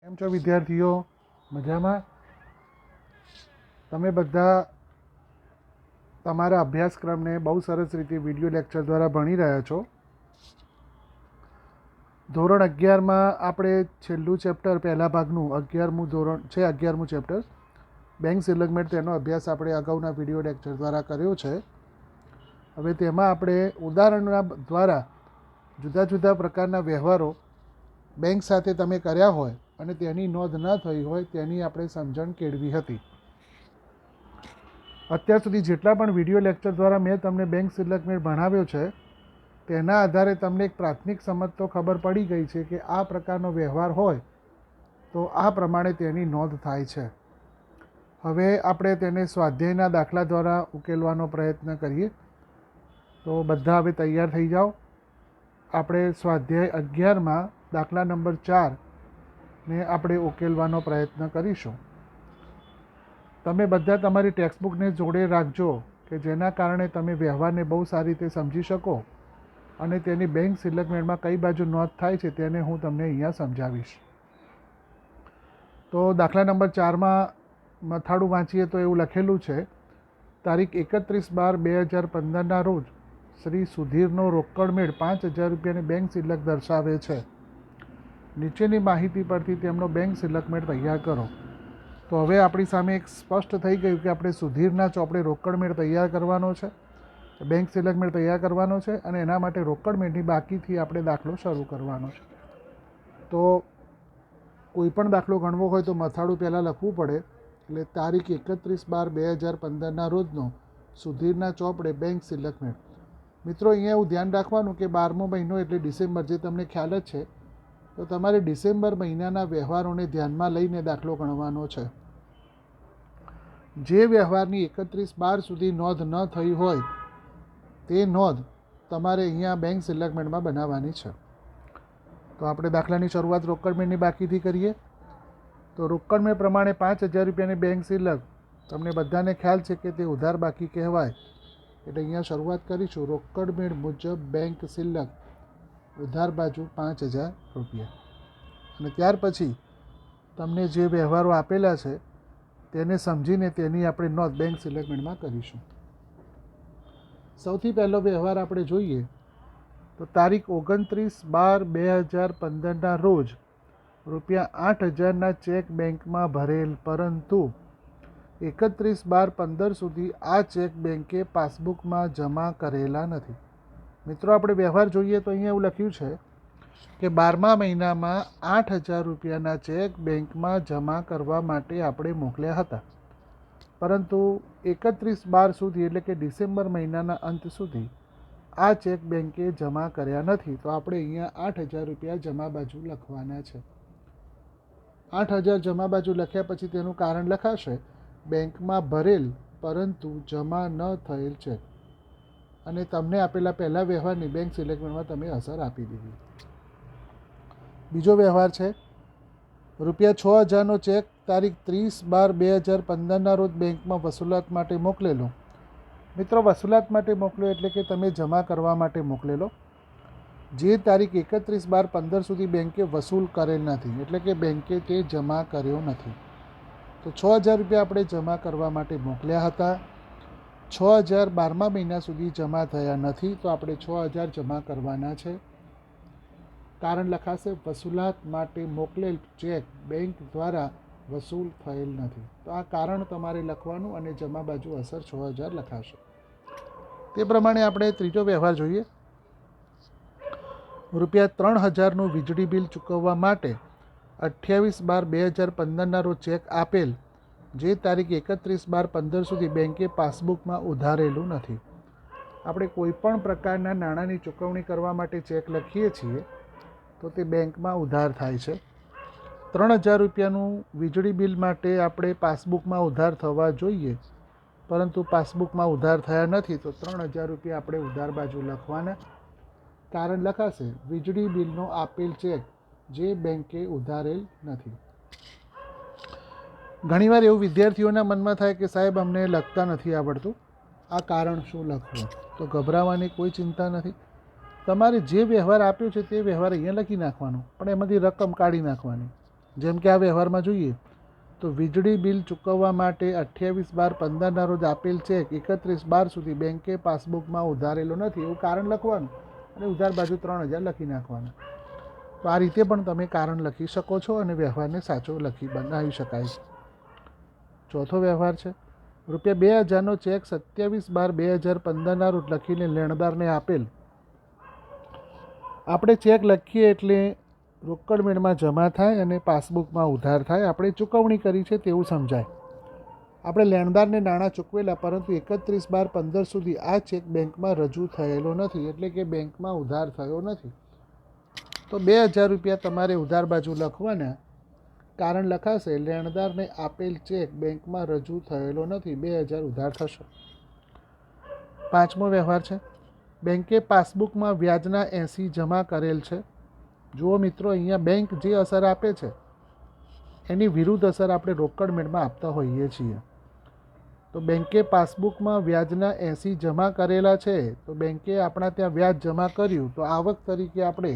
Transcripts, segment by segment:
કેમ છો વિદ્યાર્થીઓ? મજામાં? તમે બધા તમારા અભ્યાસક્રમને બહુ સરસ રીતે વિડીયો લેક્ચર દ્વારા ભણી રહ્યા છો. ધોરણ 11માં આપણે છેલ્લું ચેપ્ટર પહેલા ભાગનું 11મું ધોરણ છે, 11મું ચેપ્ટર બેંક સિલગમેન્ટ, તેનો અભ્યાસ આપણે અગાઉના વિડીયો લેક્ચર દ્વારા કર્યો છે. હવે તેમાં આપણે ઉદાહરણના દ્વારા જુદા જુદા પ્રકારના વ્યવહારો બેંક સાથે તમે કર્યા હોય અને તેની નોંધ ન થઈ હોય તેની આપણે સમજણ કેળવી હતી. અત્યાર સુધી જેટલા પણ વિડીયો લેક્ચર દ્વારા મેં તમને બેંક સિલગમેન્ટ ભણાવ્યો છે તેના આધારે તમને એક પ્રાથમિક સમજ તો ખબર પડી ગઈ છે કે આ પ્રકારનો વ્યવહાર હોય તો આ પ્રમાણે તેની નોંધ થાય છે. હવે આપણે તેને સ્વાધ્યાયના દાખલા દ્વારા ઉકેલવાનો પ્રયત્ન કરીએ. તો બધા હવે તૈયાર થઈ જાઓ. આપણે સ્વાધ્યાય 11માં દાખલા નંબર 4 ને આપણે ઉકેલવાનો પ્રયત્ન કરીશું. તમે બધા તમારી ટેક્સ્ટબુકને જોડે રાખજો કે જેના કારણે તમે વ્યવહારને બહુ સારી રીતે સમજી શકો અને તેની બેંક સિલગમેન્ટમાં કઈ બાજુ નોંધ થાય છે તેને હું તમને અહીંયા સમજાવીશ. તો દાખલા નંબર 4માં મથાળું વાંચીએ તો એવું લખેલું છે, તારીખ 31/12/2015ના રોજ શ્રી સુધીરનો રોકડ મેળ 5,000 રૂપિયાની બેંક સિલક દર્શાવે છે. નીચેની માહિતી પરથી તેમનો બેંક સિલગમેન્ટ તૈયાર કરો. તો હવે આપણી સામે એક સ્પષ્ટ થઈ ગયું કે આપણે સુધીરના ચોપડે રોકડ મેળ તૈયાર કરવાનો છે, બેંક સિલગમેન્ટ તૈયાર કરવાનો છે અને એના માટે રોકડ મેળની બાકીથી આપણે દાખલો શરૂ કરવાનો છે. તો કોઈ પણ દાખલો ગણવો હોય તો મથાળું પહેલાં લખવું પડે. એટલે તારીખ 31/12/2015ના રોજનો સુધીરના ચોપડે બેંક સિલગમેન્ટ. મિત્રો, અહીંયા એવું ધ્યાન રાખવાનું કે 12મો મહિનો એટલે ડિસેમ્બર, જે તમને ખ્યાલ જ છે. તો તમારે ડિસેમ્બર મહિનાના વ્યવહારોને ધ્યાનમાં લઈને દાખલો ગણવાનો છે. જે વ્યવહારની 31/12 સુધી નોંધ ન થઈ હોય તે નોંધ તમારે અહીંયા બેંક સિલગમેન્ટમાં બનાવવાની છે. તો આપણે દાખલાની શરૂઆત રોકડ મેળની બાકીથી કરીએ. તો રોકડ મેળ પ્રમાણે 5,000 રૂપિયાની બેંક સિલક, તમને બધાને ખ્યાલ છે કે તે ઉધાર બાકી કહેવાય. એટલે અહીંયા શરૂઆત કરીશું. રોકડ મેળ મુજબ બેંક સિલક, ઉધાર બાજુ 5,000 રૂપિયા. અને ત્યાર પછી તમને જે વ્યવહારો આપેલા છે તેને સમજીને તેની આપણે નોંધ બેંક સિલગમેન્ટમાં કરીશું. સૌથી પહેલો વ્યવહાર આપણે જોઈએ તો તારીખ 29/12/2015ના રોજ ₹8,000ના ચેક બેંકમાં ભરેલ, પરંતુ 31/12/15 સુધી આ ચેક બેંકે પાસબુકમાં જમા કરેલા નથી. મિત્રો, આપણે વ્યવહાર જોઈએ તો અહીંયા એવું લખ્યું છે કે 12મા મહિનામાં 8,000 રૂપિયાના ચેક બેંકમાં જમા કરવા માટે આપણે મોકલ્યા હતા, પરંતુ 31/12 સુધી એટલે કે ડિસેમ્બર મહિનાના અંત સુધી આ ચેક બેંકે જમા કર્યા નથી. તો આપણે અહીંયા 8,000 રૂપિયા જમા બાજુ લખવાના છે. 8,000 જમા બાજુ લખ્યા પછી તેનું કારણ લખાશે, બેંકમાં ભરેલ પરંતુ જમા ન થયેલ છે. અને તમને આપેલા પહેલા વ્યવહારની બેંક સિલગમેન્ટમાં તમે અસર આપી દીધી. બીજો વ્યવહાર છે ₹6,000નો ચેક તારીખ 30/12/2015ના રોજ બેંકમાં વસૂલાત માટે મોકલેલો. મિત્રો, વસૂલાત માટે મોકલ્યો એટલે કે તમે જમા કરવા માટે મોકલેલો, જે તારીખ 31/12/15 સુધી બેંકે વસૂલ કરેલ નથી, એટલે કે બેંકે તે જમા કર્યો નથી. તો 6,000 રૂપિયા આપણે જમા કરવા માટે મોકલ્યા હતા. 6,000 12મા મહિના સુધી જમા થયા નથી, તો આપણે 6,000 જમા કરવાના છે. કારણ લખાશે, વસૂલાત માટે મોકલેલ ચેક બેંક દ્વારા વસૂલ થયેલ નથી. તો આ કારણ તમારે લખવાનું અને જમા બાજુ અસર 6,000 લખાશે. તે પ્રમાણે આપણે ત્રીજો વ્યવહાર જોઈએ. ₹3,000નું વીજળી બિલ ચૂકવવા માટે 28/12/2015ના રોજ ચેક આપેલ, જે તારીખ 31/12/15 સુધી બેંકે પાસબુકમાં ઉધારેલું નથી. આપણે કોઈ પણ પ્રકારના નાણાંની ચૂકવણી કરવા માટે ચેક લખીએ છીએ તો તે બેંકમાં ઉધાર થાય છે. 3,000 રૂપિયાનું વીજળી બિલ માટે આપણે પાસબુકમાં ઉધાર થવા જોઈએ, પરંતુ પાસબુકમાં ઉધાર થયા નથી. તો 3,000 રૂપિયા આપણે ઉધાર બાજુ લખવાના. કારણ લખાશે, વીજળી બિલનો આપેલ ચેક જે બેંકે ઉધારેલ નથી. ઘણીવાર એવું વિદ્યાર્થીઓના મનમાં થાય કે સાહેબ, અમને લખતા નથી આવડતું, આ કારણ શું લખવું? તો ગભરાવાની કોઈ ચિંતા નથી. તમારે જે વ્યવહાર આપ્યો છે તે વ્યવહાર અહીંયા લખી નાખવાનો, પણ એમાંથી રકમ કાઢી નાખવાની. જેમ કે આ વ્યવહારમાં જોઈએ તો વીજળી બિલ ચૂકવવા માટે 28/12/15ના રોજ આપેલ ચેક 31/12 સુધી બેંકે પાસબુકમાં ઉધારેલો નથી એવું કારણ લખવાનું અને ઉધાર બાજુ 3000 લખી નાખવાના. તો આ રીતે પણ તમે કારણ લખી શકો છો અને વ્યવહારને સાચો બનાવી શકાય છે. ચોથો વ્યવહાર છે ₹2000નો ચેક 27/12/2015ના રોજ લખીને લેણદારને આપેલ. આપણે ચેક લખીએ એટલે રોકડ મેળમાં જમા થાય અને પાસબુકમાં ઉધાર થાય. આપણે ચૂકવણી કરી છે તેવું સમજાય. આપણે લેણદારને નાણાં ચૂકવેલા પરંતુ 31/12/15 સુધી આ ચેક બેંકમાં રજૂ થયેલો નથી એટલે કે બેંકમાં ઉધાર થયો નથી. તો ₹2000 તમારે ઉધાર બાજુ લખવાના. કારણ લખાશે લેણદારને આપેલ ચેક બેંકમાં રજૂ થયેલો નથી, 2000 ઉધાર થશે. પાંચમો વ્યવહાર છે બેંકે પાસબુકમાં વ્યાજના 80 જમા કરેલ છે. જુઓ મિત્રો, અહીંયા બેંક જે અસર આપે છે એની વિરુદ્ધ અસર આપણે રોકડ મેળમાં આપતા હોઈએ છીએ. તો બેંકે પાસબુકમાં વ્યાજના 80 જમા કરેલા છે. તો બેંકે આપણા ત્યાં વ્યાજ જમા કર્યું તો આવક તરીકે આપણે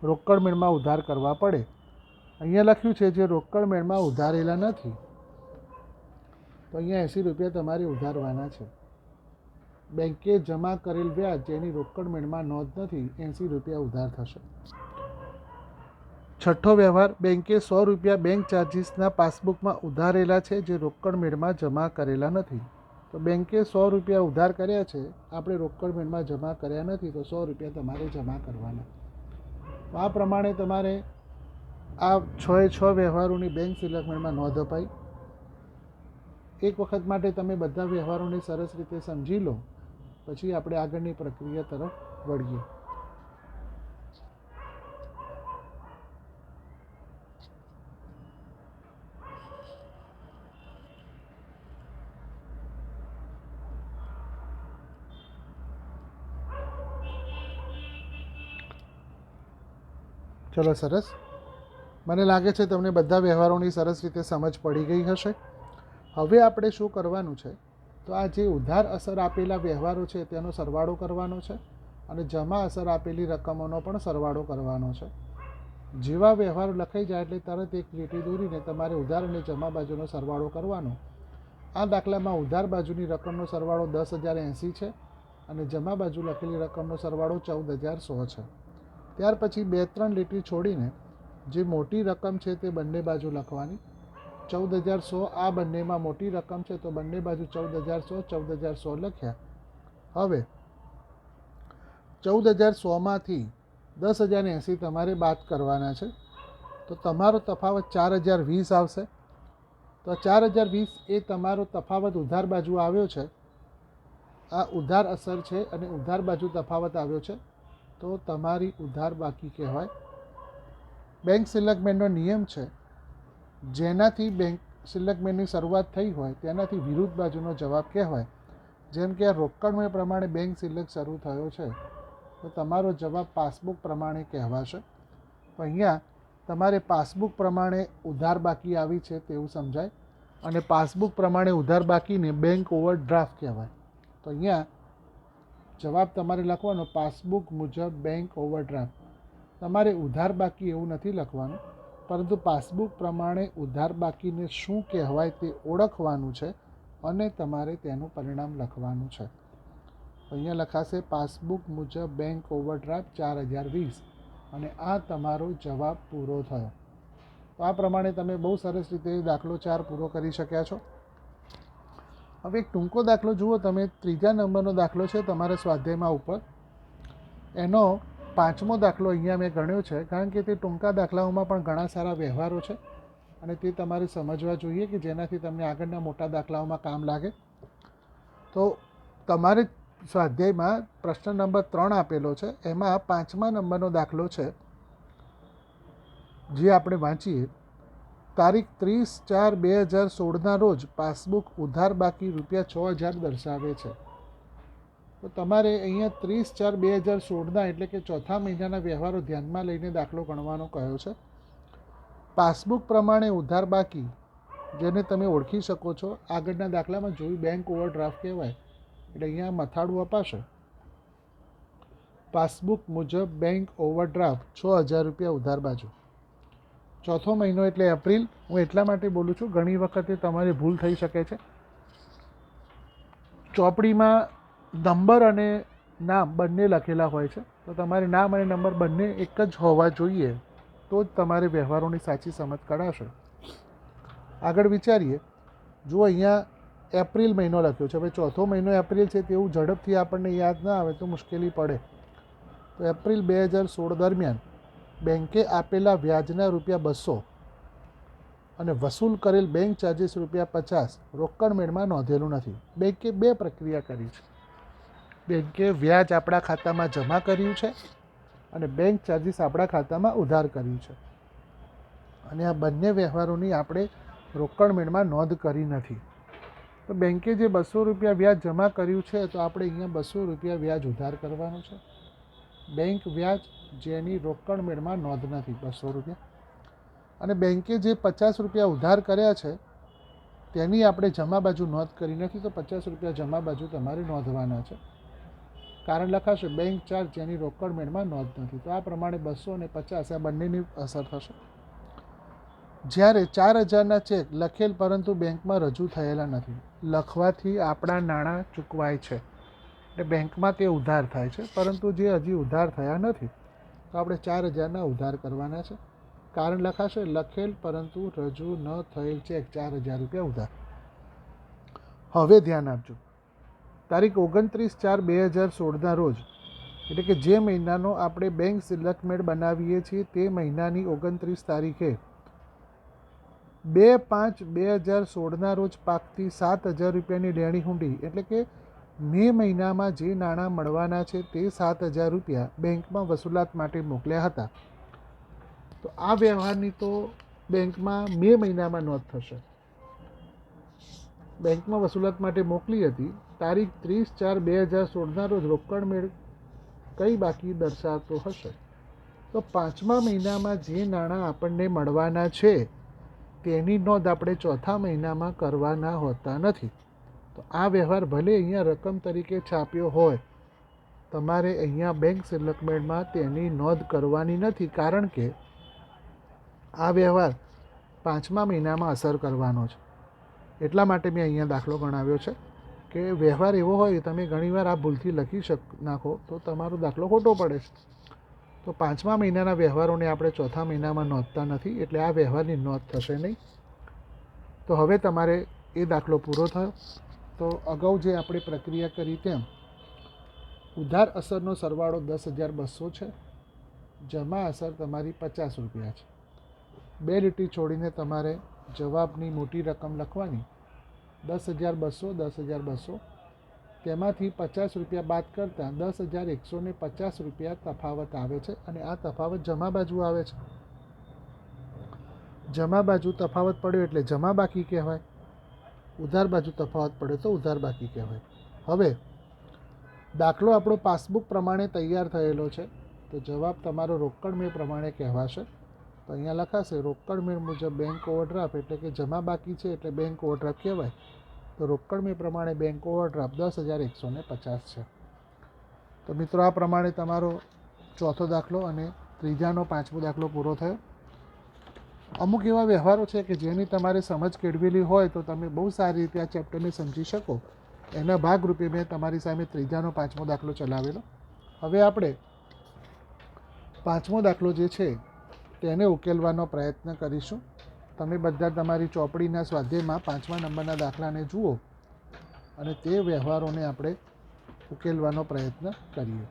રોકડ મેળમાં ઉધાર કરવા પડે. અહીંયા લખ્યું છે જે રોકડ મેળમાં ઉધારેલા નથી, તો અહીંયા ₹80 તમારે ઉધારવાના છે. બેંકે જમા કરેલ વ્યાજ જેની રોકડ મેળમાં નોંધ નથી, ₹80 ઉધાર થશે. છઠ્ઠો વ્યવહાર બેંકે ₹100 બેંક ચાર્જિસના પાસબુકમાં ઉધારેલા છે જે રોકડ મેળમાં જમા કરેલા નથી. તો બેંકે ₹100 ઉધાર કર્યા છે, આપણે રોકડ મેળમાં જમા કર્યા નથી, તો ₹100 તમારે જમા કરવાના. તો આ પ્રમાણે તમારે આ 6 વ્યવહારોની બેંક સિલકમેન્ટમાં નોંધ અપાઈ. એક વખત માટે તમે બધા વ્યવહારોને સરસ રીતે સમજી લો, પછી આપણે આગળની પ્રક્રિયા તરફ વળીએ. ચલો, સરસ. મને લાગે છે તમને બધા વ્યવહારોની સરસ રીતે સમજ પડી ગઈ હશે. હવે આપણે શું કરવાનું છે, તો આ જે ઉધાર અસર આપેલા વ્યવહારો છે તેનો સરવાળો કરવાનો છે અને જમા અસર આપેલી રકમોનો પણ સરવાળો કરવાનો છે. જેવા વ્યવહારો લખાઈ જાય એટલે તરત એક લીટી દોરીને તમારે ઉધાર અને જમા બાજુનો સરવાળો કરવાનો. આ દાખલામાં ઉધાર બાજુની રકમનો સરવાળો 10,080 છે અને જમા બાજુ લખેલી રકમનો સરવાળો 14,100 છે. ત્યાર પછી 2-3 લીટી છોડીને જે મોટી રકમ છે તે બંને બાજુ લખવાની. 14,100 આ બંનેમાં મોટી રકમ છે, તો બંને બાજુ 14,100 લખ્યા. હવે 14,100માંથી 10,080 તમારે બાદ કરવાના છે, તો તમારો તફાવત 4,020 આવશે. તો 4,020 એ તમારો તફાવત ઉધાર બાજુ આવ્યો છે. આ ઉધાર અસર છે અને ઉધાર બાજુ તફાવત આવ્યો છે, તો તમારી ઉધાર બાકી કહેવાય. બેંક સિલકમેન્ટનો નિયમ છે જેનાથી બેંક સિલકમેન્ટની શરૂઆત થઈ હોય તેનાથી વિરુદ્ધ બાજુનો જવાબ કહેવાય. જેમ કે આ રોકડમેળ પ્રમાણે બેંક સિલક શરૂ થયો છે, તો તમારો જવાબ પાસબુક પ્રમાણે કહેવાશે. તો અહીંયા તમારે પાસબુક પ્રમાણે ઉધાર બાકી આવી છે તેવું સમજાય અને પાસબુક પ્રમાણે ઉધાર બાકીને બેંક ઓવરડ્રાફ્ટ કહેવાય. તો અહીંયા જવાબ તમારે લખવાનો પાસબુક મુજબ બેંક ઓવરડ્રાફ્ટ. તમારે ઉધાર બાકી એવું નથી લખવાનું, પરંતુ પાસબુક પ્રમાણે ઉધાર બાકીને શું કહેવાય તે ઓળખવાનું છે અને તમારે તેનું પરિણામ લખવાનું છે. અહીંયા લખાશે પાસબુક મુજબ બેંક ઓવરડ્રાફ્ટ 4,020 અને આ તમારો જવાબ પૂરો થયો. તો આ પ્રમાણે તમે બહુ સરસ રીતે દાખલો 4 પૂરો કરી શક્યા છો. હવે એક ટૂંકો દાખલો જુઓ તમે. 3જા નંબરનો દાખલો છે તમારા સ્વાધ્યાયમાં ઉપર. એનો 5મો દાખલો અહીંયા મેં ગણ્યો છે, કારણ કે તે ટૂંકા દાખલાઓમાં પણ ઘણા સારા વ્યવહારો છે અને તે તમારે સમજવા જોઈએ કે જેનાથી તમને આગળના મોટા દાખલાઓમાં કામ લાગે. તો તમારે સ્વાધ્યાયમાં પ્રશ્ન નંબર 3 આપેલો છે, એમાં 5મા નંબરનો દાખલો છે જે આપણે વાંચીએ. તારીખ 30/4/2016ના રોજ પાસબુક ઉધાર બાકી ₹6,000 દર્શાવે છે. તો તમારે અહીંયા 30/4/2016ના એટલે કે ચોથા મહિનાના વ્યવહારો ધ્યાનમાં લઈને દાખલો ગણવાનો કહ્યો છે. પાસબુક પ્રમાણે ઉધાર બાકી, જેને તમે ઓળખી શકો છો, આગળના દાખલામાં જોયું બેંક ઓવરડ્રાફ્ટ કહેવાય, એટલે અહીંયા મથાળું અપાશે. પાસબુક મુજબ બેંક ઓવરડ્રાફ્ટ ₹6,000 ઉધાર બાજુ. ચોથો મહિનો એટલે એપ્રિલ. હું એટલા માટે બોલું છું, ઘણી વખતે તમારી ભૂલ થઈ શકે છે. ચોપડીમાં નંબર અને નામ બંને લખેલા હોય છે, તો તમારે નામ અને નંબર બંને એક જ હોવા જોઈએ, તો જ તમારે વ્યવહારોની સાચી સમજ કઢાશે. આગળ વિચારીએ. જો અહીંયા એપ્રિલ મહિનો લખ્યો છે, હવે ચોથો મહિનો એપ્રિલ છે તેવું ઝડપથી આપણને યાદ ના આવે તો મુશ્કેલી પડે. તો એપ્રિલ 2016 દરમિયાન બેંકે આપેલા વ્યાજના ₹200 અને વસૂલ કરેલ બેંક ચાર્જીસ ₹50 રોકડ મેળમાં નોંધેલું નથી. બેંકે બે પ્રક્રિયા કરી છે. બેંકે વ્યાજ આપણા ખાતામાં જમા કર્યું છે અને બેંક ચાર્જીસ આપણા ખાતામાં ઉધાર કર્યું છે, અને આ બંને વ્યવહારોની આપણે રોકડ મેળમાં નોંધ કરી નથી. તો બેંકે જે ₹200 વ્યાજ જમા કર્યું છે, તો આપણે અહીંયા ₹200 વ્યાજ ઉધાર કરવાનું છે. બેંક વ્યાજ જેની રોકડ મેળમાં નોંધ નથી, ₹200. અને બેંકે જે ₹50 ઉધાર કર્યા છે તેની આપણે જમા બાજુ નોંધ કરી નથી, તો ₹50 જમા બાજુ તમારે નોંધવાના છે. કારણ લખાશે બેંક ચાર્જ જેની રોકડ મેળમાં નોંધ નથી. તો આ પ્રમાણે 200 અને 50 આ બંનેની અસર થશે. જ્યારે 4000ના ચેક લખેલ પરંતુ બેંકમાં રજૂ થયેલા નથી. લખવાથી આપણા નાણાં ચૂકવાય છે, એટલે બેંકમાં તે ઉધાર થાય છે, પરંતુ જે હજી ઉધાર થયા નથી, તો આપણે 4000ના ઉધાર કરવાના છે. કારણ લખાશે લખેલ પરંતુ રજૂ ન થયેલ ચેક ₹4000 ઉધાર. હવે ધ્યાન આપજો. તારીખ 29/4/2016ના રોજ, એટલે કે જે મહિનાનો આપણે બેંક સિલકમેટ બનાવીએ છીએ તે મહિનાની 29 તારીખે 2/5/2016ના રોજ પાકતી ₹7000ની દેણી હુંડી, એટલે કે મે મહિનામાં જે નાણાં મળવાના છે તે ₹7000 બેંકમાં વસૂલાત માટે મોકલ્યા હતા. તો આ વ્યવહારની તો બેંકમાં મે મહિનામાં નોંધ થશે. બેંકમાં વસૂલાત માટે મોકલી હતી. તારીખ 30/4/2016ના રોજ રોકડ મેળ કઈ બાકી દર્શાવતો હશે, તો 5મા મહિનામાં જે નાણાં આપણને મળવાના છે તેની નોંધ આપણે ચોથા મહિનામાં કરવાના હોતા નથી. તો આ વ્યવહાર ભલે અહીંયા રકમ તરીકે છાપ્યો હોય, તમારે અહીંયા બેંક સ્ટેટમેન્ટમાં તેની નોંધ કરવાની નથી, કારણ કે આ વ્યવહાર 5મા મહિનામાં અસર કરવાનો છે. એટલા માટે મેં અહીંયા દાખલો ગણાવ્યો છે કે વ્યવહાર એવો હોય, તમે ઘણીવાર આ ભૂલથી લખી નાખો તો તમારો દાખલો ખોટો પડે છે. તો 5મા મહિનાના વ્યવહારોને આપણે ચોથા મહિનામાં નોંધતા નથી, એટલે આ વ્યવહારની નોંધ થશે નહીં. તો હવે તમારે એ દાખલો પૂરો થયો. તો અગાઉ જે આપણે પ્રક્રિયા કરી તેમ ઉધાર અસરનો સરવાળો 10,200 છે, જમા અસર તમારી ₹50 છે. 2 લીટી છોડીને તમારે જવાબની મોટી રકમ લખવાની, 10,200 10,200. તેમાંથી ₹50 બાદ કરતાં ₹10,150 તફાવત આવે છે, અને આ તફાવત જમા બાજુ આવે છે. જમા બાજુ તફાવત પડ્યો એટલે જમા બાકી કહેવાય, ઉધાર બાજુ તફાવત પડ્યો તો ઉધાર બાકી કહેવાય. હવે દાખલો આપણો પાસબુક પ્રમાણે તૈયાર થયેલો છે, તો જવાબ તમારો રોકડ મેળ પ્રમાણે કહેવાશે. તો અહીંયા લખાશે રોકડ મેળ મુજબ બેંક ઓવરડ્રાફ્ટ, એટલે કે જમા બાકી છે એટલે બેંક ઓવરડ્રાફ્ટ કહેવાય. તો રોકડ મેળ પ્રમાણે બેંક ઓવરડ્રાફ્ટ 10,150 છે. તો મિત્રો આ પ્રમાણે તમારો ચોથો દાખલો અને ત્રીજાનો 5મો દાખલો પૂરો થયો. અમુક એવા વ્યવહારો છે કે જેની તમારે સમજ કેળવેલી હોય તો તમે બહુ સારી રીતે આ ચેપ્ટરને સમજી શકો. એના ભાગરૂપે મેં તમારી સામે ત્રીજાનો 5મો દાખલો ચલાવેલો. હવે આપણે 5મો દાખલો જે છે તેને ઉકેલવાનો પ્રયત્ન કરીશું. તમે બધા તમારી ચોપડીના સ્વાધ્યાયમાં 5મા નંબરના દાખલાને જુઓ અને તે વ્યવહારોને આપણે ઉકેલવાનો પ્રયત્ન કરીએ.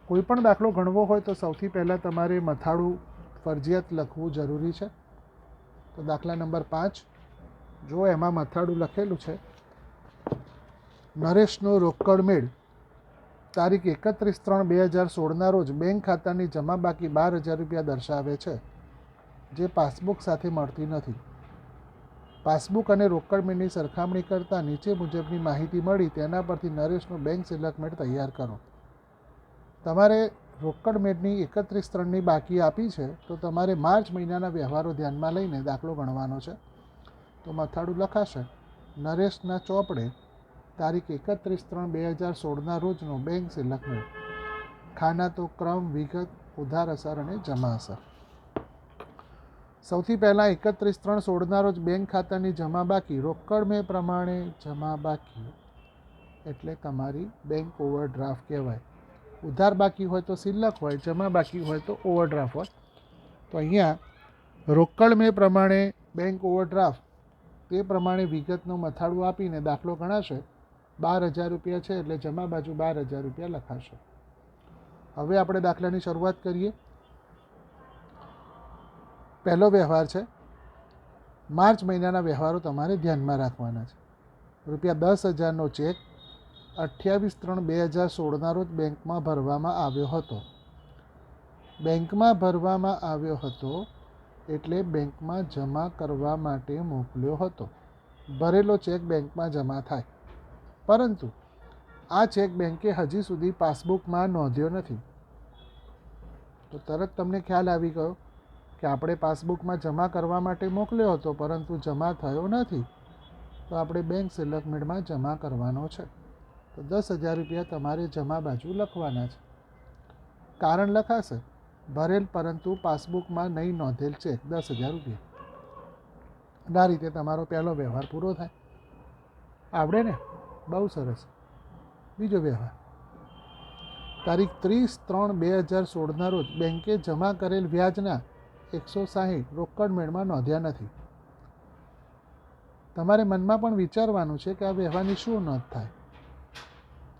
કોઈ પણ દાખલો ગણવો હોય તો સૌથી પહેલાં તમારે મથાળું ફરજિયાત લખવું જરૂરી છે. તો દાખલા નંબર 5 જો એમાં મથાળું લખેલું છે, નરેશનો રોકડ મેળ તારીખ 31/3/2016ના રોજ બેંક ખાતાની જમા બાકી ₹12,000 દર્શાવે છે, જે પાસબુક સાથે મળતી નથી. પાસબુક અને રોકડ મેળની સરખામણી કરતાં નીચે મુજબની માહિતી મળી, તેના પરથી નરેશનું બેંક સ્ટેટમેન્ટ તૈયાર કરો. તમારે રોકડ મેળની 31/3ની બાકી આપી છે, તો તમારે માર્ચ મહિનાના વ્યવહારો ધ્યાનમાં લઈને દાખલો ગણવાનો છે. તો મથાળું લખાશે નરેશના ચોપડે તારીખ 31/3/2016ના રોજનો બેંક સ્ટેટમેન્ટ. ખાના તો ક્રમ, વિગત, ઉધાર અસર અને જમા અસર. સૌથી પહેલાં 31/3/16ના રોજ બેંક ખાતાની જમા બાકી રોકડ મેં પ્રમાણે જમા બાકી એટલે તમારી બેંક ઓવરડ્રાફ્ટ કહેવાય. ઉધાર બાકી હોય તો સિલક હોય, જમા બાકી હોય તો ઓવરડ્રાફ્ટ હોય. તો અહીંયા રોકડ મેં પ્રમાણે બેંક ઓવરડ્રાફ્ટ તે પ્રમાણે વિગતનું મથાળું આપીને દાખલો ગણાશે. 12,000 રૂપિયા છે એટલે જમા બાજુ 12,000 રૂપિયા લખાશે. હવે આપણે દાખલાની શરૂઆત કરીએ. પહેલો વ્યવહાર છે. માર્ચ મહિનાના વ્યવહારો તમારે ધ્યાનમાં રાખવાના છે. ₹10,000નો ચેક 28/3/2016ના રોજ બેંકમાં ભરવામાં આવ્યો હતો. બેંકમાં ભરવામાં આવ્યો હતો એટલે બેંકમાં જમા કરવા માટે મોકલ્યો હતો. ભરેલો ચેક બેંકમાં જમા થાય, પરંતુ આ ચેક બેંકે હજી સુધી પાસબુકમાં નોંધ્યો નથી. તો તરત તમને ખ્યાલ આવી ગયો કે આપણે પાસબુકમાં જમા કરવા માટે મોકલ્યો હતો, પરંતુ જમા થયો નથી. તો આપણે બેંક સિલકમેટમાં જમા કરવાનો છે. તો 10,000 રૂપિયા તમારે જમા બાજુ લખવાના છે. કારણ લખાશે ભરેલ પરંતુ પાસબુકમાં નહીં નોંધેલ ચેક 10,000 રૂપિયા. આ રીતે તમારો પહેલો વ્યવહાર પૂરો થાય. આવડે ને? બહુ સરસ. બીજો વ્યવહાર. તારીખ 30/3/2016ના રોજ બેંકે જમા કરેલ વ્યાજના 160 રોકડ મેળમાં નોંધ્યા નથી. તમારે મનમાં પણ વિચારવાનું છે કે આ વ્યવહારની શું નોંધ થાય.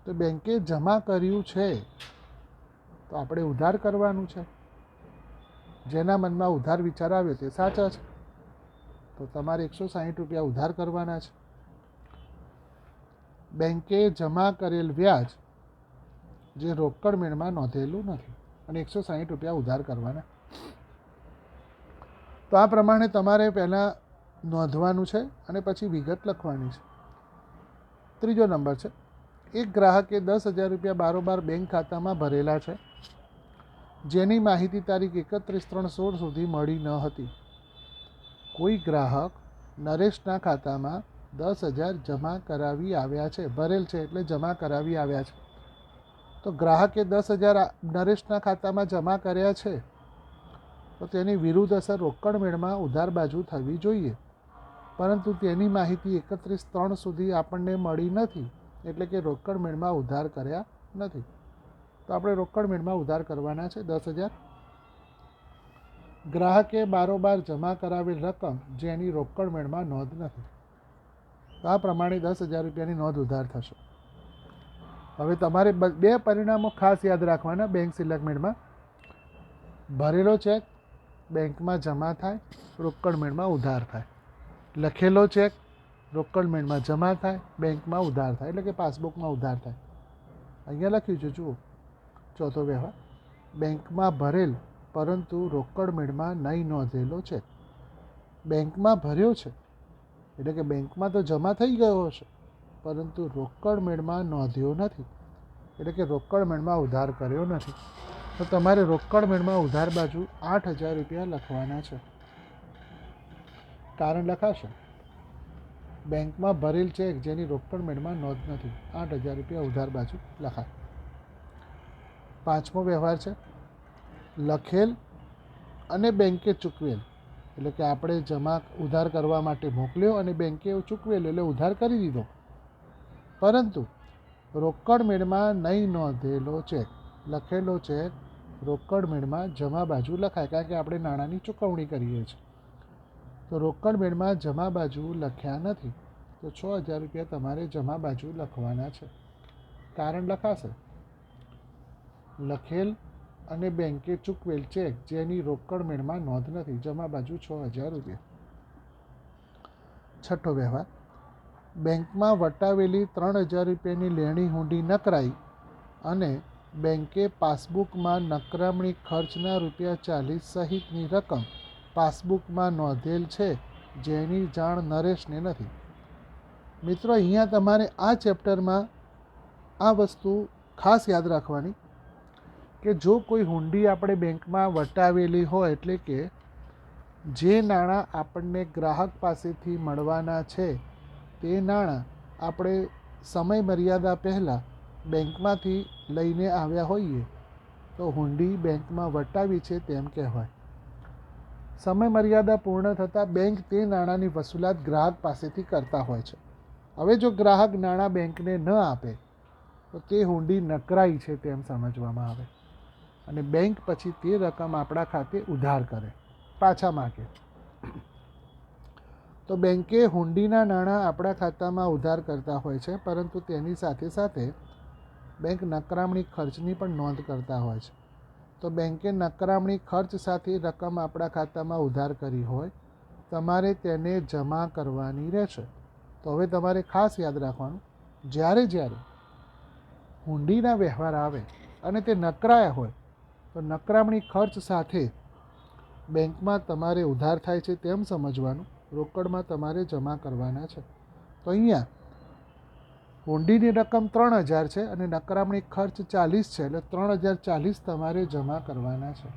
તો બેંકે જમા કર્યું છે તો આપણે ઉધાર કરવાનું છે. જેના મનમાં ઉધાર વિચાર આવ્યો તે સાચા છે. તો તમારે 160 રૂપિયા ઉધાર કરવાના છે. બેંકે જમા કરેલ વ્યાજ જે રોકડ મેળમાં નોંધેલું નથી અને 160 રૂપિયા ઉધાર કરવાના. તો આ પ્રમાણે તમારે પહેલાં નોંધવાનું છે અને પછી વિગત લખવાની છે. ત્રીજો નંબર છે. એક ગ્રાહકે 10,000 રૂપિયા બારોબાર બેંક ખાતામાં ભરેલા છે, જેની માહિતી તારીખ 31/3/16 સુધી મળી ન હતી. કોઈ ગ્રાહક નરેશના ખાતામાં 10,000 જમા કરાવી આવ્યા છે. ભરેલ છે એટલે જમા કરાવી આવ્યા છે. તો ગ્રાહકે 10,000 નરેશના ખાતામાં જમા કર્યા છે, તો તેની વિરુદ્ધ અસર રોકડ મેળમાં ઉધાર બાજુ થવી જોઈએ, પરંતુ તેની માહિતી 31/3 સુધી આપણને મળી નથી, એટલે કે રોકડ મેળમાં ઉધાર કર્યા નથી. તો આપણે રોકડ મેળમાં ઉધાર કરવાના છે 10,000. ગ્રાહકે બારોબાર જમા કરાવેલ રકમ જેની રોકડ મેળમાં નોંધ નથી. તો આ પ્રમાણે 10,000 રૂપિયાની નોંધ ઉધાર થશે. હવે તમારે બે પરિણામો ખાસ યાદ રાખવાના બેંક સિલકમેટમાં. ભરેલો ચેક બેંકમાં જમા થાય, રોકડ મેળમાં ઉધાર થાય. લખેલો ચેક રોકડ મેળમાં જમા થાય, બેંકમાં ઉધાર થાય, એટલે કે પાસબુકમાં ઉધાર થાય. અહીંયા લખ્યું છે જુઓ. ચોથો વ્યવહાર. બેંકમાં ભરેલ પરંતુ રોકડ મેળમાં નહીં નોંધેલો ચેક. બેંકમાં ભર્યો છે એટલે કે બેંકમાં તો જમા થઈ ગયો હશે, પરંતુ રોકડ મેળમાં નોંધ્યો નથી, એટલે કે રોકડ મેળમાં ઉધાર કર્યો નથી. તો તમારે રોકડ મેળમાં ઉધાર બાજુ 8,000 રૂપિયા લખવાના છે. કારણ લખાશે બેંકમાં ભરેલ ચેક જેની રોકડ મેળમાં નોંધ નથી. 8,000 રૂપિયા ઉધાર બાજુ લખાય. પાંચમો વ્યવહાર છે. લખેલ અને બેંકે ચૂકવેલ, એટલે કે આપણે જમા ઉધાર કરવા માટે મોકલ્યો અને બેંકે ચૂકવેલ એટલે ઉધાર કરી દીધો, પરંતુ રોકડ મેળમાં નહીં નોંધેલો ચેક. લખેલો ચેક રોકડ મેળમાં જમા બાજુ લખાય, કારણ કે આપણે નાણાંની ચૂકવણી કરીએ છીએ. તો રોકડ મેળમાં જમા બાજુ લખ્યા નથી, તો 6,000 રૂપિયા તમારે જમા બાજુ લખવાના છે. કારણ લખાશે લખેલ અને બેંકે ચૂકવેલ ચેક જેની રોકડ મેળમાં નોંધ નથી. જમા બાજુ 6,000 રૂપિયા. છઠ્ઠો વ્યવહાર. બેંકમાં વટાવેલી 3,000 રૂપિયાની લેણી હુંડી નકરાઈ અને બેંકે પાસબુકમાં નકરામણી ખર્ચના ₹40 સહિતની રકમ પાસબુકમાં નોંધેલ છે, જેની જાણ નરેશને નથી. મિત્રો, અહીંયા તમારે આ ચેપ્ટરમાં આ વસ્તુ ખાસ યાદ રાખવાની કે જો કોઈ હુંડી આપણે બેંકમાં વટાવેલી હોય, એટલે કે જે નાણાં આપણને ગ્રાહક પાસેથી મળવાના છે તે નાણાં આપણે સમય મર્યાદા પહેલાં બેંકમાંથી લઈને આવ્યા હોઈએ તો હુંડી બેંકમાં વટાવી છે તેમ કહેવાય. સમય મર્યાદા પૂર્ણ થતાં બેંક તે નાણાંની વસૂલાત ગ્રાહક પાસેથી કરતા હોય છે. હવે જો ગ્રાહક નાણાં બેંકને ન આપે તો તે હુંડી નકરાઈ છે તેમ સમજવામાં આવે અને બેંક પછી તે રકમ આપણા ખાતે ઉધાર કરે, પાછા માગે. તો બેંકે હુંડીના નાણાં આપણા ખાતામાં ઉધાર કરતા હોય છે, પરંતુ તેની સાથે સાથે બેંક નકરામણી ખર્ચની પણ નોંધ કરતા હોય છે. તો બેંકે નકરામણી ખર્ચ સાથે રકમ આપણા ખાતામાં ઉધાર કરી હોય, તમારે તેને જમા કરવાની રહેશે. તો હવે તમારે ખાસ યાદ રાખવાનું, જ્યારે જ્યારે હુંડીના વ્યવહાર આવે અને તે નકરાયા હોય તો નકરામણી ખર્ચ સાથે બેંકમાં તમારે ઉધાર થાય છે તેમ સમજવાનું, રોકડમાં તમારે જમા કરવાના છે. તો અહીંયા હુંડીની રકમ 3000 છે અને નકરામણી ખર્ચ 40 છે, એટલે 3040 તમારે જમા કરવાના છે.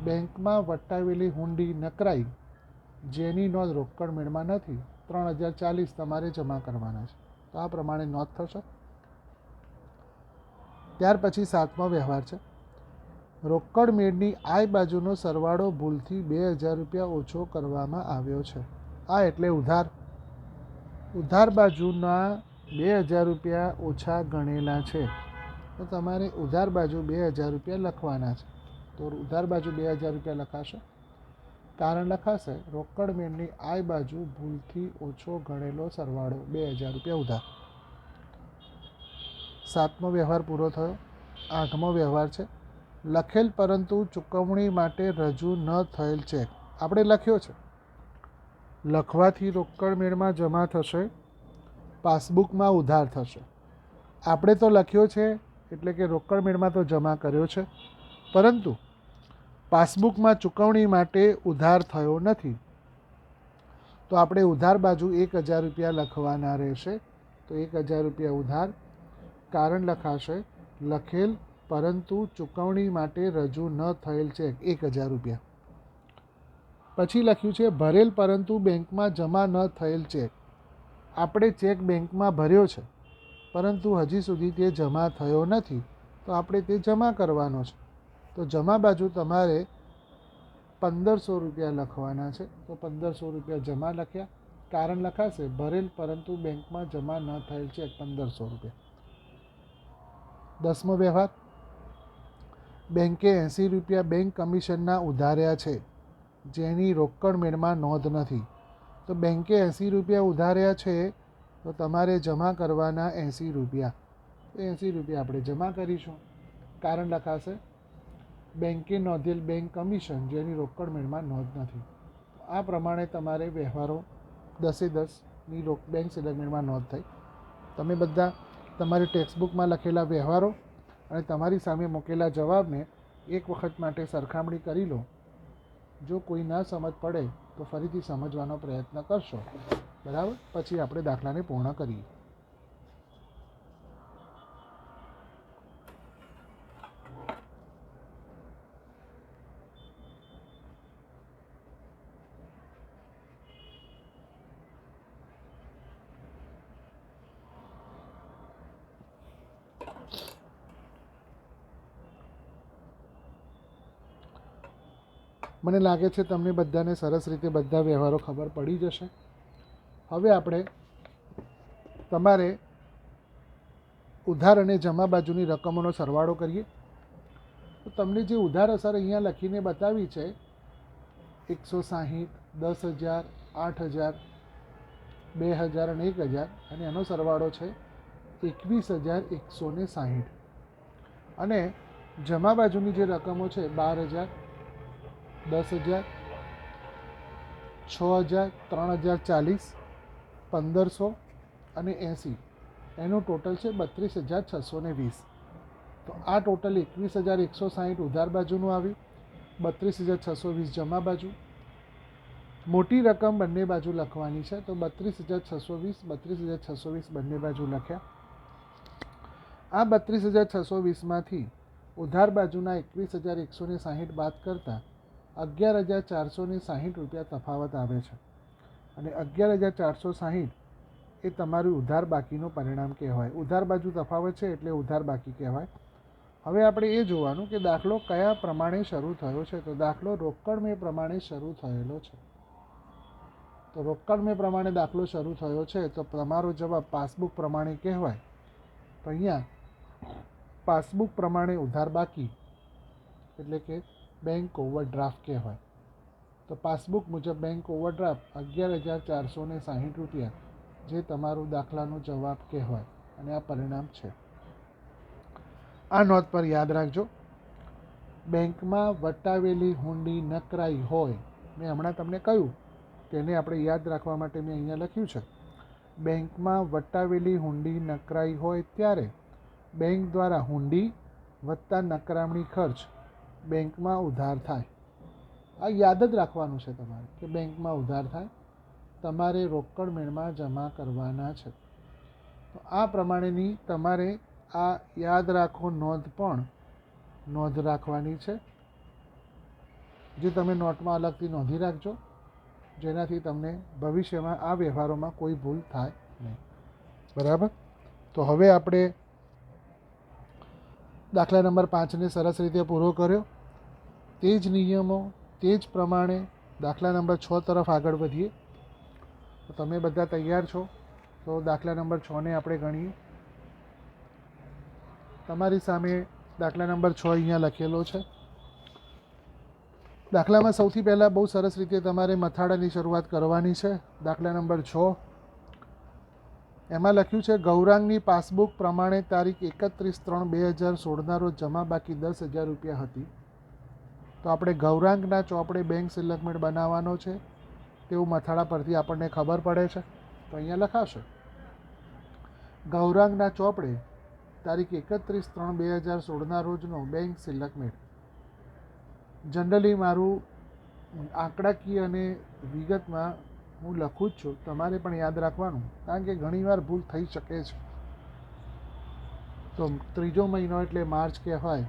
બેંકમાં વટાવેલી હુંડી નકરાઈ જેની નોંધ રોકડ મેળમાં નથી, 3040 તમારે જમા કરવાના છે. તો આ પ્રમાણે નોંધ થશે. ત્યાર પછી 7મો વ્યવહાર છે. રોકડ મેળની આય બાજુનો સરવાળો ભૂલથી 2000 રૂપિયા ઓછો કરવામાં આવ્યો છે. આ એટલે ઉધાર. ઉધાર બાજુના 2000 રૂપિયા ઓછા ગણેલા છે, તો તમારે ઉધાર બાજુ 2000 રૂપિયા લખવાના છે. તો ઉધાર બાજુ 2000 રૂપિયા લખાશે. કારણ લખાશે રોકડ મેળની આય બાજુ ભૂલથી ઓછો ગણેલો સરવાળો 2000 રૂપિયા ઉધાર. 7મો વ્યવહાર પૂરો થયો. 8મો વ્યવહાર છે. લખેલ પરંતુ ચૂકવણી માટે રજૂ ન થયેલ ચેક. આપણે લખ્યો છે, લખવાથી રોકડ મેળમાં જમા થશે, પાસબુકમાં ઉધાર થશે. આપણે તો લખ્યો છે એટલે કે રોકડ મેળમાં તો જમા કર્યો છે, પરંતુ પાસબુકમાં ચૂકવણી માટે ઉધાર થયો નથી. તો આપણે ઉધાર બાજુ 1000 રૂપિયા લખવાના રહેશે. તો 1000 રૂપિયા ઉધાર. કારણ લખાશે લખેલ પરંતુ ચૂકવણી માટે રજૂ ન થયેલ ચેક 1000 રૂપિયા. પછી લખ્યું છે ભરેલ પરંતુ બેંકમાં જમા ન થયેલ ચેક. આપણે ચેક બેંકમાં ભર્યો છે, પરંતુ હજી સુધી તે જમા થયો નથી, તો આપણે તે જમા કરવાનો છે. તો જમા બાજુ તમારે 1500 રૂપિયા લખવાના છે. તો 1500 રૂપિયા જમા લખ્યા. કારણ લખાશે ભરેલ પરંતુ બેંકમાં જમા ન થયેલ ચેક 1500 રૂપિયા. 10મો વ્યવહાર. બેંકે 80 રૂપિયા બેંક કમિશનના ઉધાર્યા છે, જેની રોકડ મેળમાં નોંધ નથી. તો બેંકે 80 રૂપિયા ઉધાર્યા છે, તો તમારે જમા કરવાના 80 રૂપિયા. તો 80 રૂપિયા આપણે જમા કરીશું. કારણ લખાશે બેંકે નોંધેલ બેંક કમિશન, જેની રોકડ મેળમાં નોંધ નથી. આ પ્રમાણે તમારે વ્યવહારો 10-10ની બેંક સ્ટેટમેન્ટમાં નોંધ થઈ. તમે બધા તમારી ટેક્સ્ટબુકમાં લખેલા વ્યવહારો અને તમારી સામે મૂકેલા જવાબને એક વખત માટે સરખામણી કરી લો. જો કોઈ ના સમજ પડે તો ફરીથી સમજવાનો પ્રયત્ન કરશો, બરાબર. પછી આપણે દાખલાને પૂર્ણ કરીએ. મને લાગે છે તમને બધાને સરસ રીતે બધા વ્યવહારો ખબર પડી જશે. હવે આપણે તમારે ઉધાર અને જમા બાજુની રકમોનો સરવાળો કરીએ. તો તમને જે ઉધાર અસર અહીંયા લખીને બતાવી છે 160, 10,000, 8,000, 2,000 અને 1,000, અને એનો સરવાળો છે 21,160. અને જમા બાજુની જે રકમો છે 12,000, 10,000, 6,000, 3,040, 1,500 અને 80. એનું ટોટલ છે 32,620. તો આ ટોટલ 21,160 ઉધાર બાજુનું આવ્યું, 32,620 જમા બાજુ. મોટી રકમ બંને બાજુ લખવાની છે, તો 32,620, 32,620 બંને બાજુ લખ્યા. આ 32,620માંથી ઉધાર બાજુના 21,160 બાદ કરતાં 11,460 રૂપિયા તફાવત આવે છે. અને 11,460 એ તમારું ઉધાર બાકીનું પરિણામ કહેવાય. ઉધાર બાજુ તફાવત છે એટલે ઉધાર બાકી કહેવાય. હવે આપણે એ જોવાનું કે દાખલો કયા પ્રમાણે શરૂ થયો છે. તો દાખલો રોકડ મેં પ્રમાણે શરૂ થયેલો છે. તો રોકડ મેં પ્રમાણે દાખલો શરૂ થયો છે તો તમારો જવાબ પાસબુક પ્રમાણે કહેવાય. તો અહીંયા પાસબુક પ્રમાણે ઉધાર બાકી એટલે કે બેંક ઓવરડ્રાફ્ટ કહેવાય. તો પાસબુક મુજબ બેંક ઓવરડ્રાફ્ટ 11,460 રૂપિયા જે તમારું દાખલાનો જવાબ કહેવાય અને આ પરિણામ છે. આ નોંધ પર યાદ રાખજો, બેંકમાં વટાવેલી હુંડી નકરાઈ હોય, મેં હમણાં તમને કહ્યું તેને આપણે યાદ રાખવા માટે મેં અહીંયા લખ્યું છે. બેંકમાં વટાવેલી હુંડી નકરાઈ હોય ત્યારે બેંક દ્વારા હુંડી વત્તા નકરામણી ખર્ચ બેંકમાં ઉધાર થાય. આ યાદ જ રાખવાનું છે તમારે કે બેંકમાં ઉધાર થાય, તમારે રોકડ મેળમાં જમા કરવાના છે. તો આ પ્રમાણેની તમારે આ યાદ રાખો નોંધ પણ નોંધ રાખવાની છે, જે તમે નોટમાં અલગથી નોંધી રાખજો, જેનાથી તમને ભવિષ્યમાં આ વ્યવહારોમાં કોઈ ભૂલ થાય નહીં. બરાબર. તો હવે આપણે દાખલા નંબર 5ને સરસ રીતે પૂરો કર્યો. તે જ નિયમો તે જ પ્રમાણે દાખલા નંબર 6 તરફ આગળ વધીએ. તો તમે બધા તૈયાર છો? તો દાખલા નંબર 6ને આપણે ગણીએ. તમારી સામે દાખલા નંબર 6 અહીંયા લખેલો છે. દાખલામાં સૌથી પહેલાં બહુ સરસ રીતે તમારે મથાળાની શરૂઆત કરવાની છે. દાખલા નંબર 6 એમાં લખ્યું છે ગૌરાંગની પાસબુક પ્રમાણે તારીખ 31/3/2016ના રોજ જમા બાકી 10,000 રૂપિયા હતી. તો આપણે ગૌરાંગના ચોપડે બેંક સિલકમેટ બનાવવાનો છે તેવું મથાળા પરથી આપણને ખબર પડે છે. તો અહીંયા લખાશે ગૌરાંગના ચોપડે તારીખ 31/3/2016ના રોજનો બેંક સિલકમેટ. જનરલી મારું આંકડાકીય અને વિગતમાં હું લખું જ છું, તમારે પણ યાદ રાખવાનું, કારણ કે ઘણીવાર ભૂલ થઈ શકે છે. તો ત્રીજો મહિનો એટલે માર્ચ કહેવાય,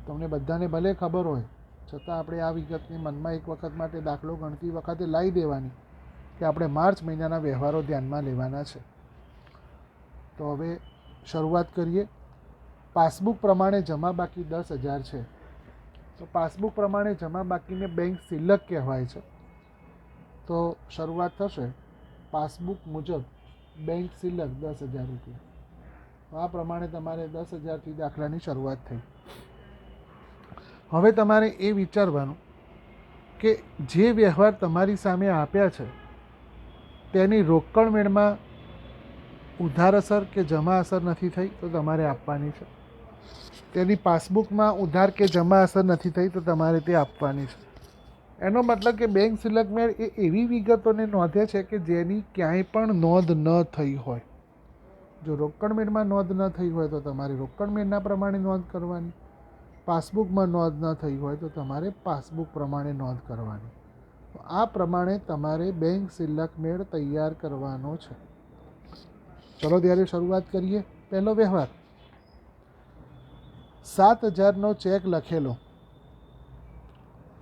તમને બધાને ભલે ખબર હોય છતાં આપણે આ વિગતને મનમાં એક વખત માટે દાખલો ગણતી વખતે લાવી દેવાની કે આપણે માર્ચ મહિનાના વ્યવહારો ધ્યાનમાં લેવાના છે. તો હવે શરૂઆત કરીએ. પાસબુક પ્રમાણે જમા બાકી 10,000 છે. તો પાસબુક પ્રમાણે જમા બાકીને બેંક સિલક કહેવાય છે. તો શરૂઆત થશે પાસબુક મુજબ બેંક સિલક 10,000 રૂપિયા. તો આ પ્રમાણે તમારે 10,000થી દાખલાની શરૂઆત થઈ. હવે તમારે એ વિચારવાનું કે જે વ્યવહાર તમારી સામે આપ્યા છે તેની રોકડ મેળમાં ઉધાર અસર કે જમા અસર નથી થઈ તો તમારે આપવાની છે. તેની પાસબુકમાં ઉધાર કે જમા અસર નથી થઈ તો તમારે તે આપવાની છે. એનો મતલબ કે બેંક સિલકમેટ એ એવી વિગતોને નોંધે છે કે જેની ક્યાંય પણ નોંધ ન થઈ હોય. જો રોકડ મેળમાં નોંધ ન થઈ હોય તો તમારે રોકડ મેળના પ્રમાણે નોંધ કરવાની, પાસબુકમાં નોંધ ન થઈ હોય તો તમારે પાસબુક પ્રમાણે નોંધ કરવાની. આ પ્રમાણે તમારે બેંક સિલકમેટ તૈયાર કરવાનો છે. ચલો ત્યારે શરૂઆત કરીએ. પહેલો વ્યવહાર 7,000નો ચેક લખેલો.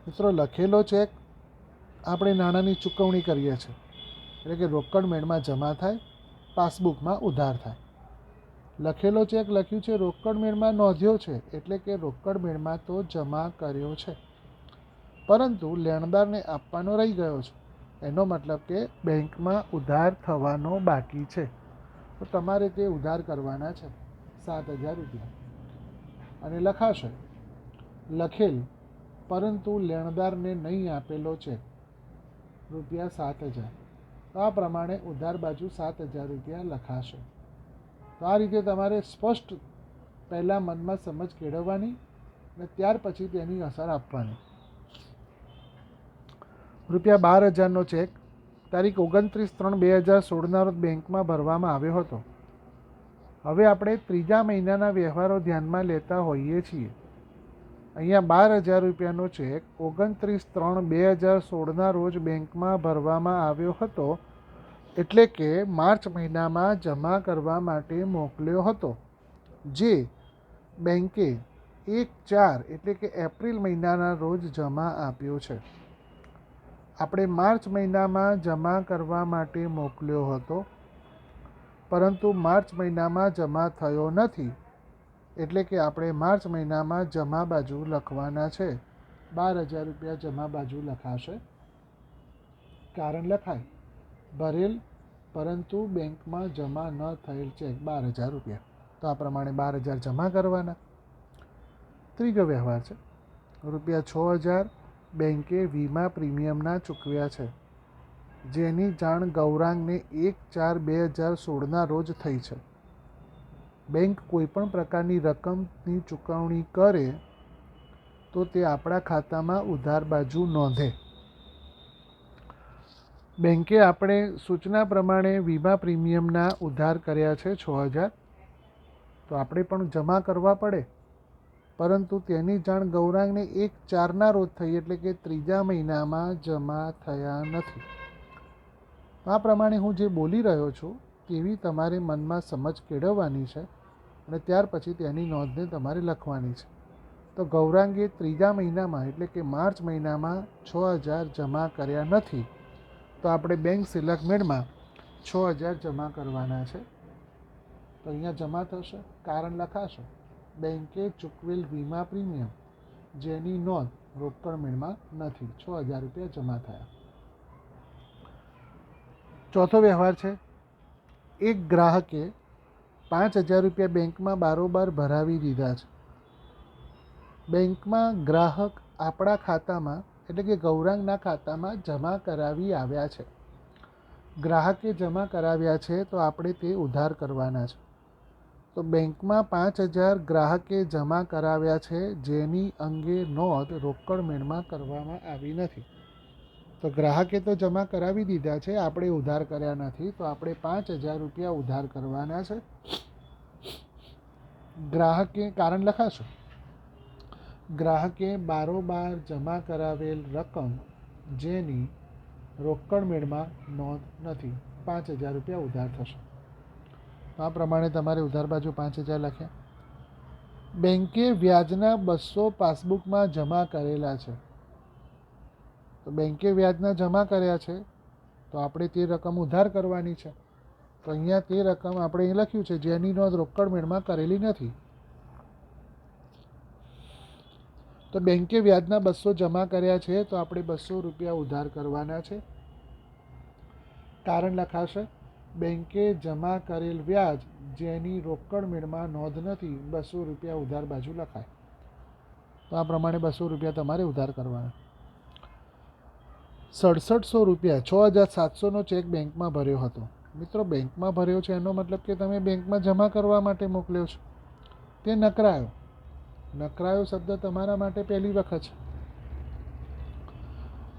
મિત્રો લખેલો ચેક આપણે નાણાંની ચૂકવણી કરીએ છીએ એટલે કે રોકડ મેળમાં જમા થાય, પાસબુકમાં ઉધાર થાય. લખેલો ચેક લખ્યું છે, રોકડ મેળમાં નોંધ્યો છે એટલે કે રોકડ મેળમાં તો જમા કર્યો છે, પરંતુ લેણદારને આપવાનો રહી ગયો છે. એનો મતલબ કે બેંકમાં ઉધાર થવાનો બાકી છે. તો તમારે તે ઉધાર કરવાના છે 7,000 રૂપિયા. અને લખાશે લખેલ પરંતુ લેણદારને નહીં આપેલો છે ₹7,000. તો આ પ્રમાણે ઉધાર બાજુ 7,000 રૂપિયા લખાશે. તો આ રીતે તમારે સ્પષ્ટ પહેલાં મનમાં સમજ કેળવવાની અને ત્યાર પછી તેની અસર આપવાની. ₹12,000નો ચેક તારીખ 29/3/2016ના રોજ બેંકમાં ભરવામાં આવ્યો હતો. હવે આપણે ત્રીજા મહિનાના વ્યવહારો ધ્યાનમાં લેતા હોઈએ છીએ. અહીંયા 12,000 રૂપિયાનો ચેક 29/3/2016ના રોજ બેંકમાં ભરવામાં આવ્યો હતો, એટલે કે માર્ચ મહિનામાં જમા કરવા માટે મોકલ્યો હતો, જે બેંકે 1/4 એટલે કે એપ્રિલ મહિનાના રોજ જમા આપ્યો છે. આપણે માર્ચ મહિનામાં જમા કરવા માટે મોકલ્યો હતો, પરંતુ માર્ચ મહિનામાં જમા થયો નથી, એટલે કે આપણે માર્ચ મહિનામાં જમા બાજુ લખવાના છે. 12,000 રૂપિયા જમા બાજુ લખાશે. કારણ લખાય ભરેલ પરંતુ બેંકમાં જમા ન થયેલ ચેક 12,000 રૂપિયા. તો આ પ્રમાણે 12,000 જમા કરવાના. ત્રીજો વ્યવહાર છે રૂપિયા 6,000 બેંકે વીમા પ્રીમિયમના ચૂકવ્યા છે, જેની જાણ ગૌરાંગને 1/4/2016ના રોજ થઈ છે. બેંક કોઈપણ પ્રકારની રકમની ચૂકવણી કરે તો તે આપણા ખાતામાં ઉધાર બાજુ નોંધે. બેંકે આપણે સૂચના પ્રમાણે વીમા પ્રીમિયમના ઉધાર કર્યા છે 6,000, તો આપણે પણ જમા કરવા પડે, પરંતુ તેની જાણ ગૌરાંગને 1/4ના રોજ થઈ, એટલે કે ત્રીજા મહિનામાં જમા થયા નથી. આ પ્રમાણે હું જે બોલી રહ્યો છું તેવી તમારે મનમાં સમજ કેળવવાની છે અને ત્યાર પછી તેની નોંધને તમારે લખવાની છે. તો ગૌરાંગે ત્રીજા મહિનામાં એટલે કે માર્ચ મહિનામાં 6,000 જમા કર્યા નથી, તો આપણે બેંક સિલકમેટમાં 6,000 જમા કરવાના છે. તો અહીંયા જમા થશે, કારણ લખાશે બેંકે ચૂકવેલ વીમા પ્રીમિયમ, જેની નોંધ રોકડ મેળમાં નથી. 6,000 રૂપિયા જમા થયા. ચોથો વ્યવહાર છે એક ગ્રાહકે 5,000 રૂપિયા બેંકમાં બારોબાર ભરાવી દીધા છે. બેંકમાં ગ્રાહક આપણા ખાતામાં એટલે કે ગૌરાંગના ખાતામાં જમા કરાવી આવ્યા છે. ગ્રાહકે જમા કરાવ્યા છે તો આપણે તે ઉધાર કરવાના છે. તો બેંકમાં 5,000 ગ્રાહકે જમા કરાવ્યા છે, જેની અંગે નોંધ રોકડ મેળમાં કરવામાં આવી નથી. તો ગ્રાહકે તો જમા કરાવી દીધા છે, આપણે ઉધાર કર્યા નથી, તો આપણે 5,000 રૂપિયા ઉધાર કરવાના છે. ગ્રાહકે કારણ લખાશું ગ્રાહકે બારોબાર જમા કરાવેલ રકમ જેની રોકડ મેળમાં નોંધ નથી. 5,000 રૂપિયા ઉધાર થશે. આ પ્રમાણે તમારે ઉધાર બાજુ 5,000 લખ્યા. બેંકે વ્યાજના 200 પાસબુકમાં જમા કરેલા છે. તો બેંકે વ્યાજના જમા કર્યા છે, તો આપણે તે રકમ ઉધાર કરવાની છે. તો અહીંયા તે રકમ આપણે અહીં લખ્યું છે જેની નોંધ રોકડ મેળમાં કરેલી નથી. તો બેંકે વ્યાજના 200 જમા કર્યા છે, તો આપણે 200 રૂપિયા ઉધાર કરવાના છે. કારણ લખાશે બેંકે જમા કરેલ વ્યાજ જેની રોકડ મેળમાં નોંધ નથી. 200 રૂપિયા ઉધાર બાજુ લખાય. તો આ પ્રમાણે 200 રૂપિયા તમારે ઉધાર કરવાના. 6,700 રૂપિયા 6,700નો ચેક બેંકમાં ભર્યો હતો. મિત્રો, બેંકમાં ભર્યો છે એનો મતલબ કે તમે બેંકમાં જમા કરવા માટે મોકલ્યો છો. તે નકરાયો. નકરાયો શબ્દ તમારા માટે પહેલી વખત છે.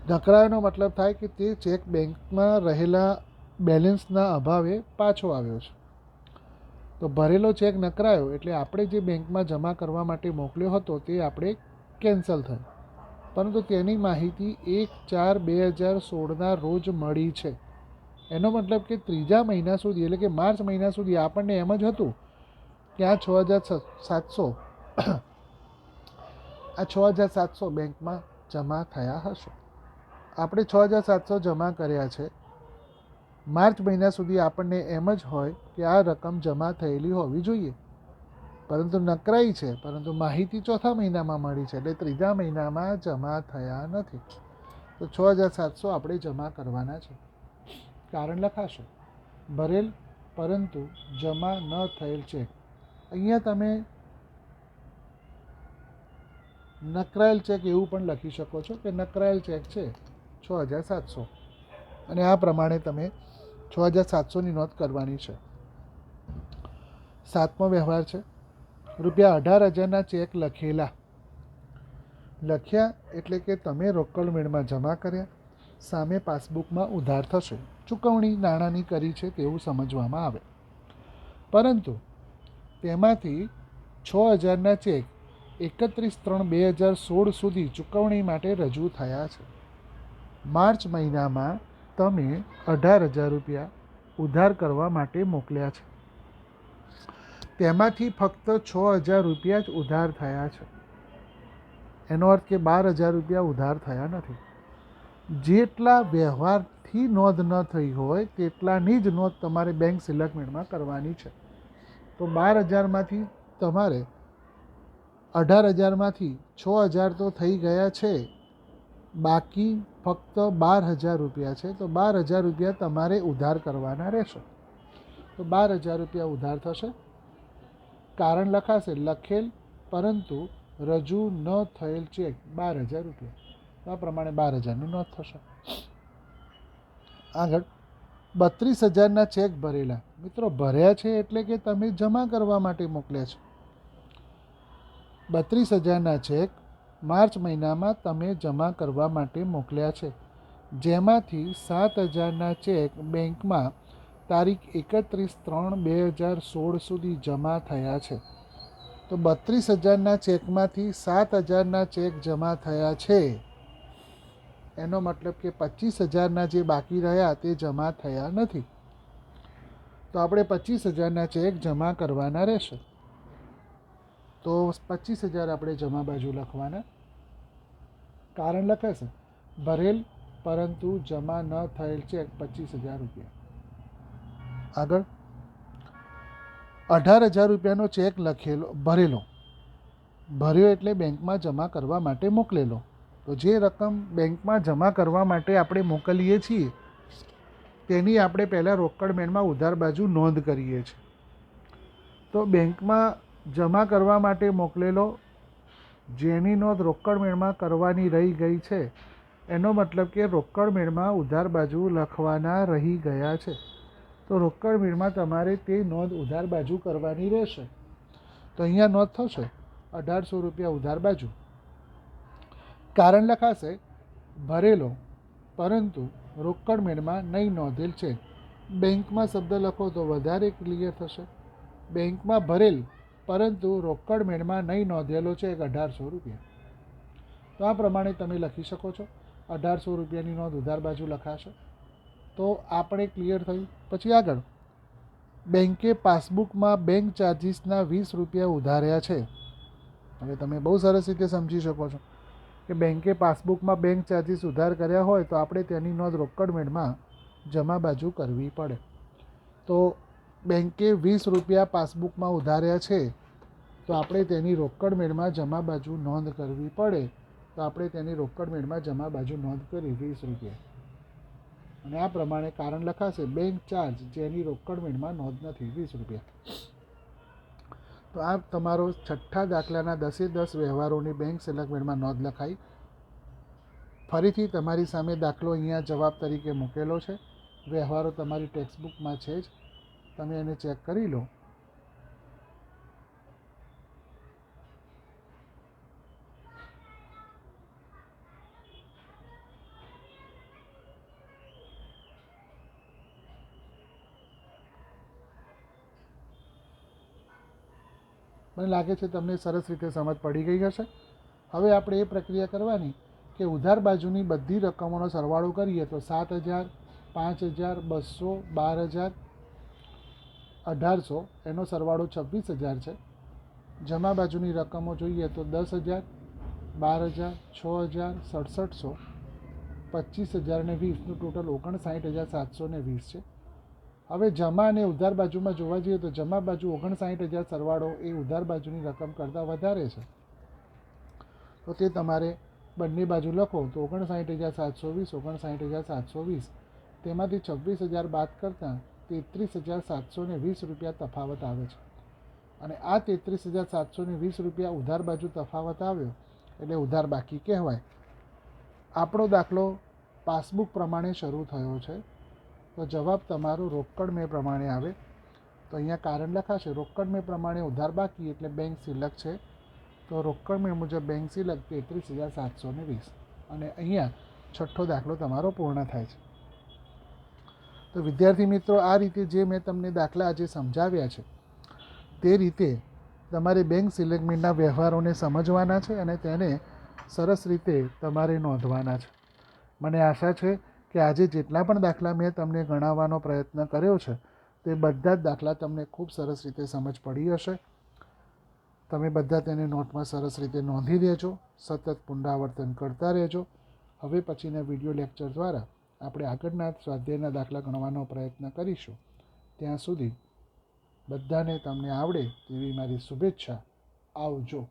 નકરાયોનો મતલબ થાય કે તે ચેક બેંકમાં રહેલા બેલેન્સના અભાવે પાછો આવ્યો છે. તો ભરેલો ચેક નકરાયો એટલે આપણે જે બેંકમાં જમા કરવા માટે મોકલ્યો હતો તે આપણે કેન્સલ થયો, પરંતુ તેની માહિતી 1/4/2016ના રોજ મળી છે. એનો મતલબ કે ત્રીજા મહિના સુધી એટલે કે માર્ચ મહિના સુધી આપણને એમ જ હતું કે આ 6,700 બેંકમાં જમા થયા હશે. આપણે 6,700 જમા કર્યા છે. માર્ચ મહિના સુધી આપણને એમ જ હોય કે આ રકમ જમા થયેલી હોવી જોઈએ, પરંતુ નકરાઈ છે, પરંતુ માહિતી ચોથા મહિનામાં મળી છે, એટલે ત્રીજા મહિનામાં જમા થયા નથી. તો 6,700 આપણે જમા કરવાના છે. કારણ લખાશે ભરેલ પરંતુ જમા ન થયેલ ચેક. અહીંયા તમે નકરાયેલ ચેક એવું પણ લખી શકો છો કે નકરાયેલ ચેક છે 6,700, અને આ પ્રમાણે તમે 6,700ની નોંધ કરવાની છે. સાતમો વ્યવહાર છે રૂપિયા 18,000ના ચેક લખ્યા એટલે કે તમે રોકડ મેળમાં જમા કર્યા, સામે પાસબુકમાં ઉધાર થશે. ચૂકવણી નાણાંની કરી છે તેવું સમજવામાં આવે, પરંતુ તેમાંથી 6,000ના ચેક 31/3/2016 સુધી ચૂકવણી માટે રજૂ થયા છે. માર્ચ મહિનામાં તમે 18,000 રૂપિયા ઉધાર કરવા માટે મોકલ્યા છે. તેમાંથી ફક્ત 6,000 રૂપિયા જ ઉધાર થયા છે. એનો અર્થ કે 12,000 રૂપિયા ઉધાર થયા નથી. જેટલા વ્યવહારથી નોંધ ન થઈ હોય તેટલાની જ નોંધ તમારે બેંક સિલકમેટમાં કરવાની છે. તો 12,000માંથી તમારે 18,000માંથી 6,000 તો થઈ ગયા છે, બાકી ફક્ત 12,000 રૂપિયા છે. તો 12,000 રૂપિયા તમારે ઉધાર કરવાના રહેશે. તો 12,000 રૂપિયા ઉધાર થશે. કારણ લખાશે લખેલ પરંતુ રજૂ ન થયેલ ચેક 12,000 રૂપિયા. તો આ પ્રમાણે 12,000ની નોંધ થશે. આગળ 32,000ના ચેક ભરેલા. મિત્રો, ભર્યા છે એટલે કે તમે જમા કરવા માટે મોકલ્યા છે. 32,000ના ચેક માર્ચ મહિનામાં તમે જમા કરવા માટે મોકલ્યા છે, જેમાંથી 7,000ના ચેક બેંકમાં તારીખ 31/3/2016 સુધી જમા થયા છે. તો 32,000ના ચેકમાંથી 7,000ના ચેક જમા થયા છે. એનો મતલબ કે 25,000ના જે બાકી રહ્યા તે જમા થયા નથી. તો આપણે 25,000ના ચેક જમા કરવાના રહેશે. તો 25,000 આપણે જમા બાજુ લખવાના. કારણ લખાશે ભરેલ પરંતુ જમા ન થયેલ ચેક 25,000 રૂપિયા. આગળ 18,000 રૂપિયાનો ચેક લખેલો ભરેલો. ભર્યો એટલે બેંકમાં જમા કરવા માટે મોકલેલો. તો જે રકમ બેંકમાં જમા કરવા માટે આપણે મોકલીએ છીએ તેની આપણે પહેલાં રોકડ મેળમાં ઉધાર બાજુ નોંધ કરીએ છીએ. તો બેંકમાં જમા કરવા માટે મોકલેલો જેની નોંધ રોકડ મેળમાં કરવાની રહી ગઈ છે, એનો મતલબ કે રોકડ મેળમાં ઉધાર બાજુ લખવાના રહી ગયા છે. તો રોકડ મેળમાં તમારે તે નોંધ ઉધાર બાજુ કરવાની રહેશે. તો અહીંયા નોંધ થશે 1,800 રૂપિયા ઉધાર બાજુ. કારણ લખાશે ભરેલો પરંતુ રોકડ મેળમાં નહીં નોંધેલ છે. બેંકમાં શબ્દ લખો તો વધારે ક્લિયર થશે. બેંકમાં ભરેલ પરંતુ રોકડ મેળમાં નહીં નોંધેલો છે 1,800 રૂપિયા. તો આ પ્રમાણે તમે લખી શકો છો. 1,800 રૂપિયાની નોંધ ઉધાર બાજુ લખાશે. તો આપણે ક્લિયર થયું. પછી આગળ બેંકે પાસબુકમાં બેંક ચાર્જિસના 20 રૂપિયા ઉધાર્યા છે. હવે તમે બહુ સરસ રીતે સમજી શકો છો કે બેંકે પાસબુકમાં બેંક ચાર્જિસ ઉધાર કર્યા હોય તો આપણે તેની નોંધ રોકડ મેળમાં જમા બાજુ કરવી પડે. તો બેંકે 20 રૂપિયા પાસબુકમાં ઉધાર્યા છે તો આપણે તેની રોકડ મેળમાં જમા બાજુ નોંધ કરવી પડે. તો આપણે તેની રોકડ મેળમાં જમા બાજુ નોંધ કરી 20 રૂપિયા. અને આ પ્રમાણે કારણ લખાશે બેંક ચાર્જ જેની રોકડ મેળમાં નોંધ નથી 20 રૂપિયા. તો આ તમારો છઠ્ઠા દાખલાના 10 વ્યવહારોની બેંક સિલક મેળમાં નોંધ લખાઈ. ફરીથી તમારી સામે દાખલો અહીંયા જવાબ તરીકે મૂકેલો છે. વ્યવહારો તમારી ટેક્સ્ટબુકમાં છે જ, તમે એને ચેક કરી લો. મને લાગે છે તમને સરસ રીતે સમજ પડી ગઈ હશે. હવે આપણે એ પ્રક્રિયા કરવાની કે ઉધાર બાજુની બધી રકમોનો સરવાળો કરીએ તો 7,000, 5,000, 200, 12,000, 1,800 એનો સરવાળો 26,000 છે. જમા બાજુની રકમો જોઈએ તો 10,000, 12,000, 6,000, 6,700, 25,000 અને 20નું ટોટલ 59,720 છે. હવે જમા અને ઉધાર બાજુમાં જોવા જઈએ તો જમા બાજુ 59,000 સરવાળો એ ઉધાર બાજુની રકમ કરતાં વધારે છે. તો તે તમારે બંને બાજુ લખો તો 59,720, 59,720 તેમાંથી 26,000 બાદ કરતાં 33,720 રૂપિયા તફાવત આવે છે. અને આ 33,720 રૂપિયા ઉધાર બાજુ તફાવત આવ્યો એટલે ઉધાર બાકી કહેવાય. આપણો દાખલો પાસબુક પ્રમાણે શરૂ થયો છે. તો જવાબ તમારો રોકડ મેં પ્રમાણે આવે. તો અહીંયા કારણ લખાશે રોકડ મેં પ્રમાણે ઉધાર બાકી એટલે બેંક સિલક છે. તો રોકડ મેં મુજબ બેંક સિલક 33,720. અને અહીંયા છઠ્ઠો દાખલો તમારો પૂર્ણ થાય છે. તો વિદ્યાર્થી મિત્રો, આ રીતે જે મેં તમને દાખલા આજે સમજાવ્યા છે તે રીતે તમારે બેંક સિલેક્ટમેન્ટના વ્યવહારોને સમજવાના છે અને તેને સરસ રીતે તમારે નોંધવાના છે. મને આશા છે કે આજે જેટલા પણ દાખલા મેં તમને ગણાવવાનો પ્રયત્ન કર્યો છે તે બધા જ દાખલા તમને ખૂબ સરસ રીતે સમજ પડી હશે. તમે બધા તેને નોટમાં સરસ રીતે નોંધી દેજો, સતત પુનરાવર્તન કરતા રહેજો. હવે પછીના વિડીયો લેક્ચર દ્વારા આપણે આગળના સ્વાધ્યાયના દાખલા ગણવાનો પ્રયત્ન કરીશું. ત્યાં સુધી બધાને તમને આવડે તેવી મારી શુભેચ્છા. આવજો.